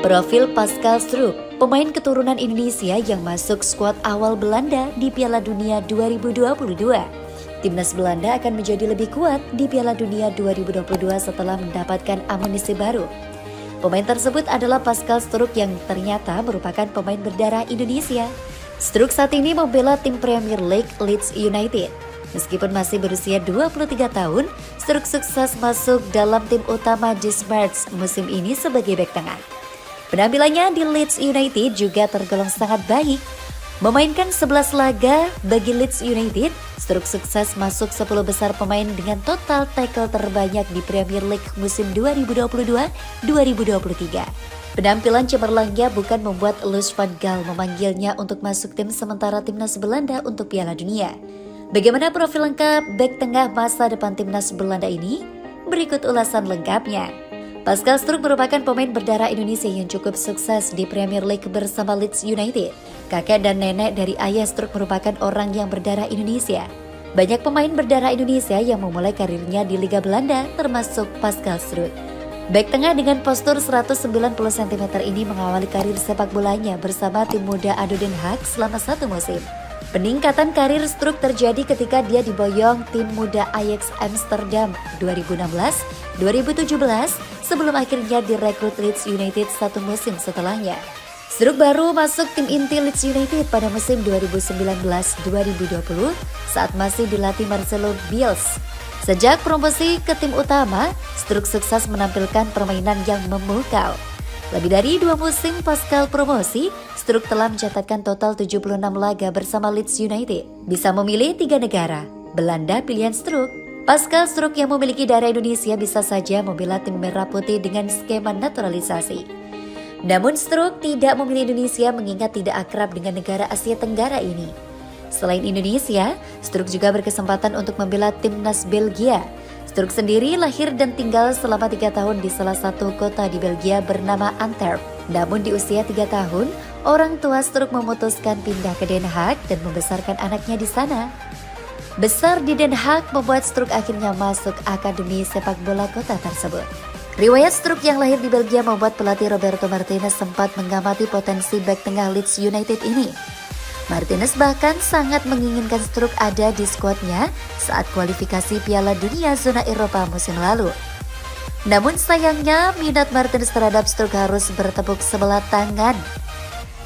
Profil Pascal Struijk, pemain keturunan Indonesia yang masuk skuad awal Belanda di Piala Dunia 2022. Timnas Belanda akan menjadi lebih kuat di Piala Dunia 2022 setelah mendapatkan amunisi baru. Pemain tersebut adalah Pascal Struijk yang ternyata merupakan pemain berdarah Indonesia. Struijk saat ini membela tim Premier League Leeds United. Meskipun masih berusia 23 tahun, Struijk sukses masuk dalam tim utama di Spurs musim ini sebagai bek tengah. Penampilannya di Leeds United juga tergolong sangat baik. Memainkan 11 laga bagi Leeds United, Struijk sukses masuk 10 besar pemain dengan total tackle terbanyak di Premier League musim 2022-2023. Penampilan cemerlangnya bukan membuat Louis van Gaal memanggilnya untuk masuk tim sementara timnas Belanda untuk Piala Dunia. Bagaimana profil lengkap bek tengah masa depan timnas Belanda ini? Berikut ulasan lengkapnya. Pascal Struijk merupakan pemain berdarah Indonesia yang cukup sukses di Premier League bersama Leeds United. Kakek dan nenek dari ayah Struijk merupakan orang yang berdarah Indonesia. Banyak pemain berdarah Indonesia yang memulai karirnya di Liga Belanda, termasuk Pascal Struijk. Bek tengah dengan postur 190 cm ini mengawali karir sepak bolanya bersama tim muda ADO Den Haag selama 1 musim. Peningkatan karir Struijk terjadi ketika dia diboyong tim muda Ajax Amsterdam 2016-2017 sebelum akhirnya direkrut Leeds United 1 musim setelahnya. Struijk baru masuk tim inti Leeds United pada musim 2019-2020 saat masih dilatih Marcelo Bielsa. Sejak promosi ke tim utama, Struijk sukses menampilkan permainan yang memukau. Lebih dari 2 musim pasca promosi, Struijk telah mencatatkan total 76 laga bersama Leeds United. Bisa memilih 3 negara, Belanda pilihan Struijk. Pascal Struijk yang memiliki darah Indonesia bisa saja membela tim merah putih dengan skema naturalisasi. Namun Struijk tidak memilih Indonesia mengingat tidak akrab dengan negara Asia Tenggara ini. Selain Indonesia, Struijk juga berkesempatan untuk membela timnas Belgia. Struijk sendiri lahir dan tinggal selama 3 tahun di salah satu kota di Belgia bernama Antwerp. Namun di usia 3 tahun, orang tua Struijk memutuskan pindah ke Den Haag dan membesarkan anaknya di sana. Besar di Den Haag membuat Struijk akhirnya masuk akademi sepak bola kota tersebut. Riwayat Struijk yang lahir di Belgia membuat pelatih Roberto Martinez sempat mengamati potensi bek tengah Leeds United ini. Martinez bahkan sangat menginginkan Struijk ada di skuadnya saat kualifikasi Piala Dunia zona Eropa musim lalu. Namun sayangnya minat Martinez terhadap Struijk harus bertepuk sebelah tangan.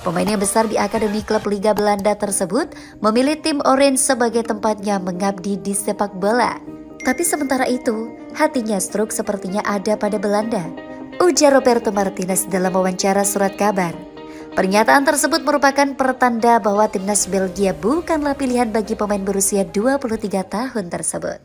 Pemain yang besar di akademi klub Liga Belanda tersebut memilih tim Orange sebagai tempatnya mengabdi di sepak bola. Tapi sementara itu, hatinya Struijk sepertinya ada pada Belanda, ujar Roberto Martinez dalam wawancara surat kabar. Pernyataan tersebut merupakan pertanda bahwa timnas Belgia bukanlah pilihan bagi pemain berusia 23 tahun tersebut.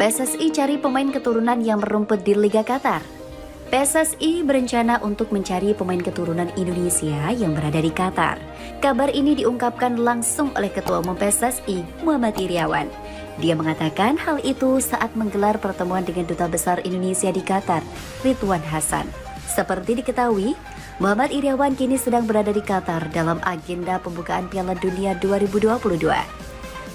PSSI cari pemain keturunan yang merumput di Liga Qatar. PSSI berencana untuk mencari pemain keturunan Indonesia yang berada di Qatar. Kabar ini diungkapkan langsung oleh Ketua Umum PSSI, Muhammad Iryawan. Dia mengatakan hal itu saat menggelar pertemuan dengan Duta Besar Indonesia di Qatar, Ridwan Hasan. Seperti diketahui, Muhammad Iryawan kini sedang berada di Qatar dalam agenda pembukaan Piala Dunia 2022.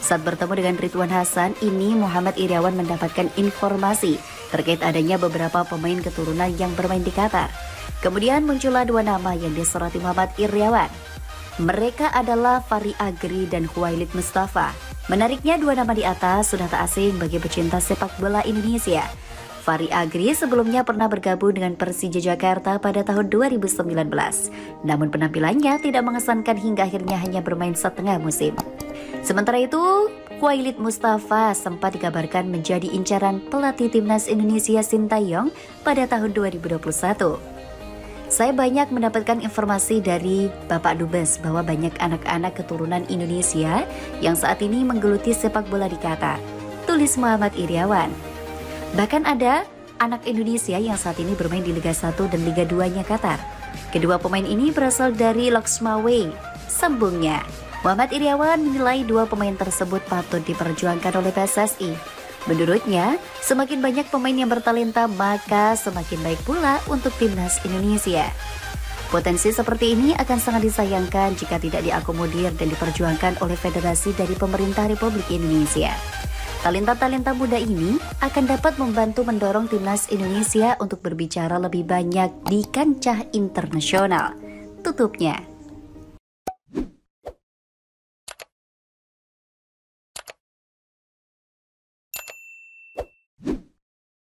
Saat bertemu dengan Ridwan Hasan, ini Muhammad Iryawan mendapatkan informasi terkait adanya beberapa pemain keturunan yang bermain di Qatar. Kemudian muncullah 2 nama yang disoroti Muhammad Iryawan. Mereka adalah Fahri Agri dan Khuwailid Mustafa. Menariknya 2 nama di atas sudah tak asing bagi pecinta sepak bola Indonesia. Fahri Agri sebelumnya pernah bergabung dengan Persija Jakarta pada tahun 2019. Namun penampilannya tidak mengesankan hingga akhirnya hanya bermain setengah musim. Sementara itu, Khuwailid Mustafa sempat dikabarkan menjadi incaran pelatih timnas Indonesia Sintayong pada tahun 2021. Saya banyak mendapatkan informasi dari Bapak Dubes bahwa banyak anak-anak keturunan Indonesia yang saat ini menggeluti sepak bola di Qatar, tulis Muhammad Iryawan. Bahkan ada anak Indonesia yang saat ini bermain di Liga 1 dan Liga 2-nya Qatar. Kedua pemain ini berasal dari Loksmawe, sambungnya. Muhammad Iryawan menilai 2 pemain tersebut patut diperjuangkan oleh PSSI. Menurutnya, semakin banyak pemain yang bertalenta maka semakin baik pula untuk timnas Indonesia. Potensi seperti ini akan sangat disayangkan jika tidak diakomodir dan diperjuangkan oleh federasi dari pemerintah Republik Indonesia. Talenta-talenta muda ini akan dapat membantu mendorong timnas Indonesia untuk berbicara lebih banyak di kancah internasional. Tutupnya.